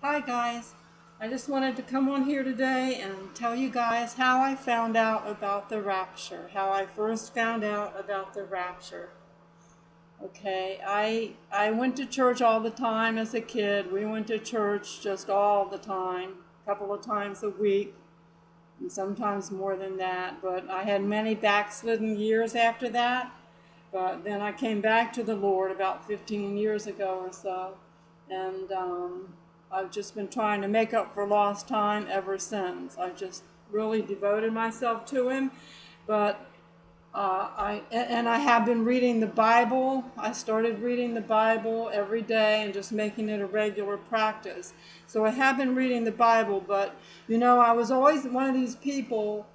Hi guys, I just wanted to come on here today and tell you guys how I found out about the rapture, how I first found out about the rapture. Okay, I went to church all the time as a kid. We went to church just all the time, a couple of times a week, and sometimes more than that. But I had many backslidden years after that. But then I came back to the Lord about 15 years ago or so, and I've just been trying to make up for lost time ever since. I've just really devoted myself to Him, but I have been reading the Bible. I started reading the Bible every day and just making it a regular practice. So I have been reading the Bible, but I was always one of these people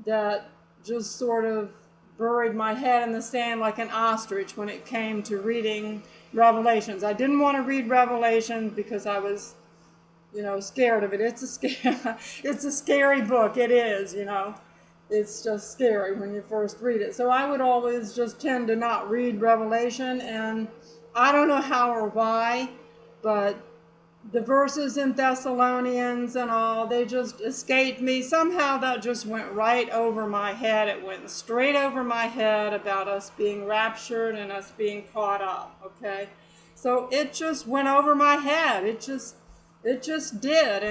that just sort of buried my head in the sand like an ostrich when it came to reading Revelations. I didn't want to read Revelations because I was, scared of it. It's a scary book. It is. It's just scary when you first read it. So I would always just tend to not read Revelation, and I don't know how or why, but the verses in Thessalonians and all, they just escaped me. Somehow that just went right over my head. It went straight over my head about us being raptured and us being caught up, okay? So it just went over my head. It just did.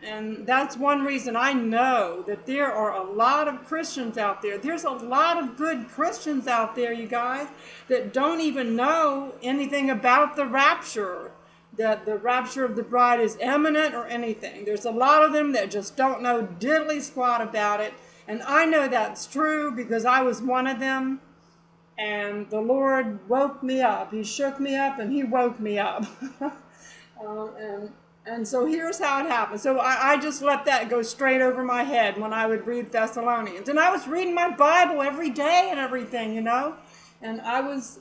And that's one reason I know that there are a lot of Christians out there. There's a lot of good Christians out there, you guys, that don't even know anything about the rapture, that the rapture of the bride is imminent or anything. There's a lot of them that just don't know diddly squat about it. And I know that's true because I was one of them. And the Lord woke me up. He shook me up and He woke me up. And so here's how it happened. So I just let that go straight over my head when I would read Thessalonians. And I was reading my Bible every day and everything. And I was,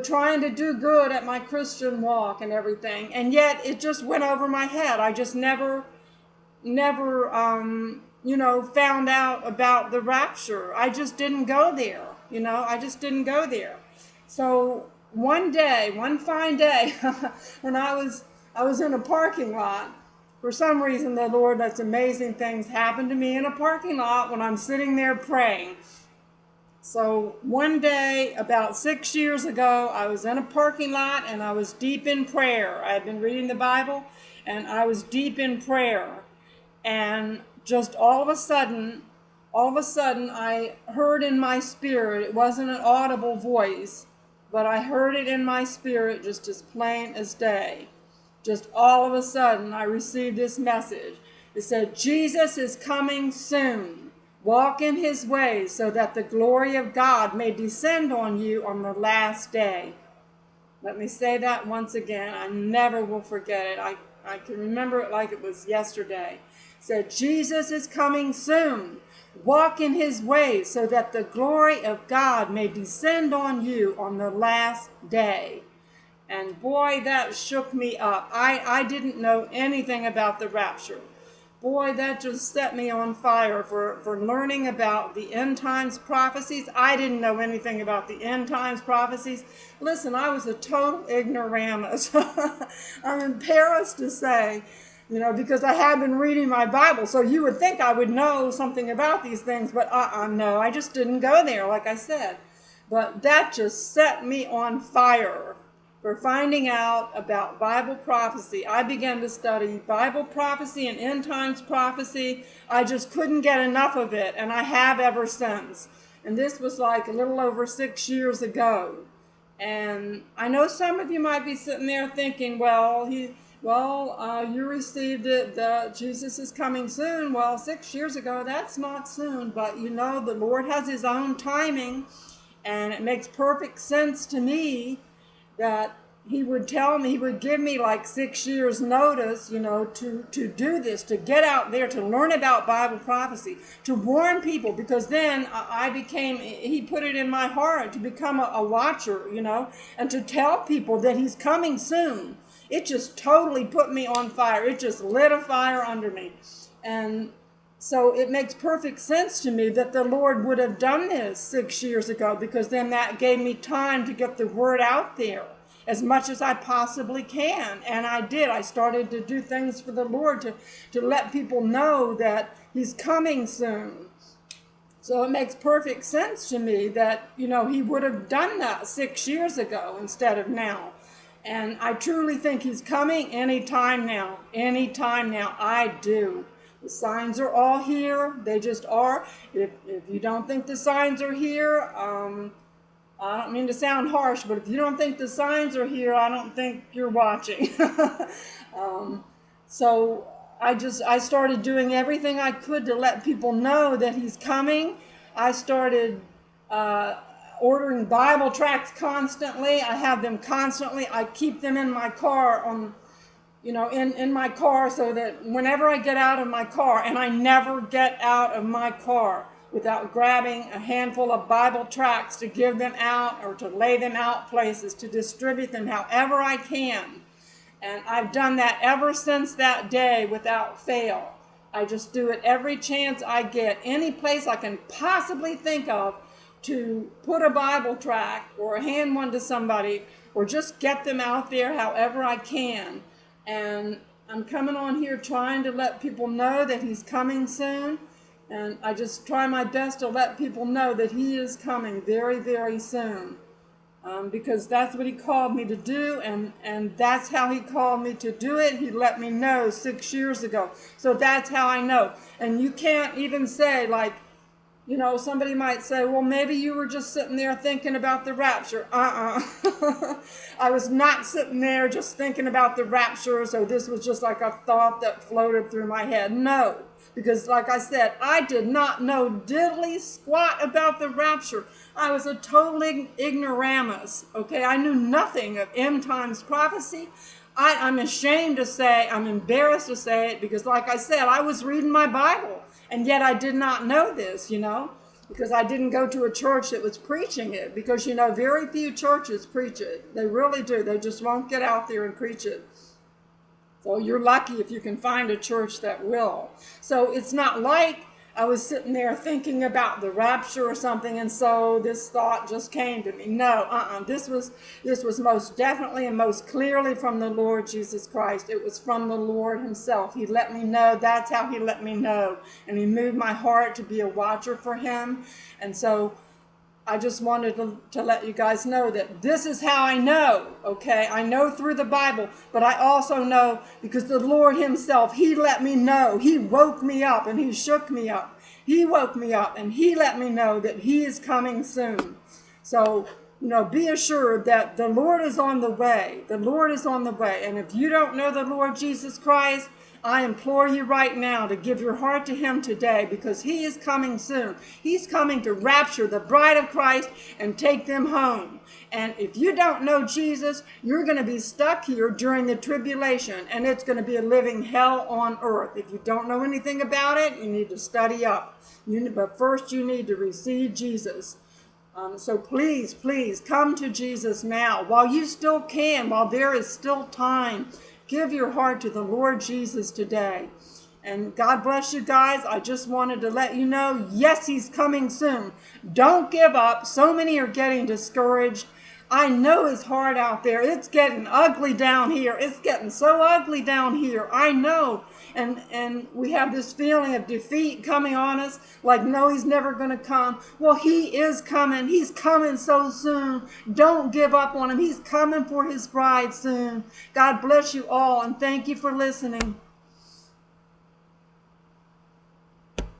trying to do good at my Christian walk and everything. And yet it just went over my head. I just never, found out about the rapture. I just didn't go there. I just didn't go there. So one fine day, when I was in a parking lot. For some reason, the Lord lets amazing things happen to me in a parking lot when I'm sitting there praying. So one day, about 6 years ago, I was in a parking lot and I was deep in prayer. I had been reading the Bible and I was deep in prayer. And just all of a sudden, I heard in my spirit, it wasn't an audible voice, but I heard it in my spirit just as plain as day. Just all of a sudden, I received this message. It said, Jesus is coming soon. Walk in His ways so that the glory of God may descend on you on the last day. Let me say that once again. I never will forget it. I can remember it like it was yesterday. It said, Jesus is coming soon. Walk in His ways so that the glory of God may descend on you on the last day. And boy, that shook me up. I didn't know anything about the rapture. Boy, that just set me on fire for learning about the end times prophecies. I didn't know anything about the end times prophecies. Listen, I was a total ignoramus. I'm embarrassed to say, because I had been reading my Bible. So you would think I would know something about these things, but no, I just didn't go there, like I said. But that just set me on fire for finding out about Bible prophecy. I began to study Bible prophecy and end times prophecy. I just couldn't get enough of it, and I have ever since. And this was like a little over 6 years ago. And I know some of you might be sitting there thinking, you received it, Jesus is coming soon. Well, 6 years ago, that's not soon. But the Lord has His own timing, and it makes perfect sense to me that He would tell me, He would give me like 6 years notice, to do this, to get out there, to learn about Bible prophecy, to warn people, because then He put it in my heart to become a watcher, and to tell people that He's coming soon. It just totally put me on fire. It just lit a fire under me. And so it makes perfect sense to me that the Lord would have done this 6 years ago, because then that gave me time to get the word out there. as much as I possibly can. And I did. I started to do things for the Lord to let people know that he's coming soon. So it makes perfect sense to me that, he would have done that 6 years ago instead of now. And I truly think he's coming anytime now. Anytime now. I do. The signs are all here. They just are. If you don't think the signs are here, I don't mean to sound harsh, but if you don't think the signs are here, I don't think you're watching. So I started doing everything I could to let people know that he's coming. I started ordering Bible tracts constantly. I have them constantly. I keep them in my car in my car, so that whenever I get out of my car, and I never get out of my car without grabbing a handful of Bible tracts to give them out or to lay them out places, to distribute them however I can. And I've done that ever since that day without fail. I just do it every chance I get, any place I can possibly think of, to put a Bible tract or hand one to somebody, or just get them out there however I can. And I'm coming on here trying to let people know that he's coming soon. And I just try my best to let people know that he is coming very, very soon. Because that's what he called me to do, and that's how he called me to do it. He let me know 6 years ago. So that's how I know. And you can't even say, somebody might say, well, maybe you were just sitting there thinking about the rapture. I was not sitting there just thinking about the rapture, so this was just like a thought that floated through my head. No, because like I said, I did not know diddly squat about the rapture. I was a total ignoramus, okay? I knew nothing of end times prophecy. I'm ashamed to say, I'm embarrassed to say it, because like I said, I was reading my Bible, and yet I did not know this, because I didn't go to a church that was preaching it, because, very few churches preach it. They really do. They just won't get out there and preach it. So you're lucky if you can find a church that will. So it's not like I was sitting there thinking about the rapture or something, and so this thought just came to me. No, this was most definitely and most clearly from the Lord Jesus Christ. It was from the Lord himself. He let me know. That's how he let me know. And he moved my heart to be a watcher for him. And so I just wanted to let you guys know that this is how I know, okay? I know through the Bible, but I also know because the Lord himself, he let me know. He woke me up and he shook me up. He woke me up and he let me know that he is coming soon. So, be assured that the Lord is on the way. The Lord is on the way. And if you don't know the Lord Jesus Christ, I implore you right now to give your heart to him today, because he is coming soon. He's coming to rapture the bride of Christ and take them home. And if you don't know Jesus, you're going to be stuck here during the tribulation, and it's going to be a living hell on earth. If you don't know anything about it, you need to study up. But first you need to receive Jesus. So please, please come to Jesus now while you still can, while there is still time. Give your heart to the Lord Jesus today. And God bless you guys. I just wanted to let you know, yes, he's coming soon. Don't give up. So many are getting discouraged. I know it's hard out there. It's getting ugly down here. It's getting so ugly down here. I know. And we have this feeling of defeat coming on us, like, no, he's never going to come. Well, he is coming. He's coming so soon. Don't give up on him. He's coming for his bride soon. God bless you all, and thank you for listening.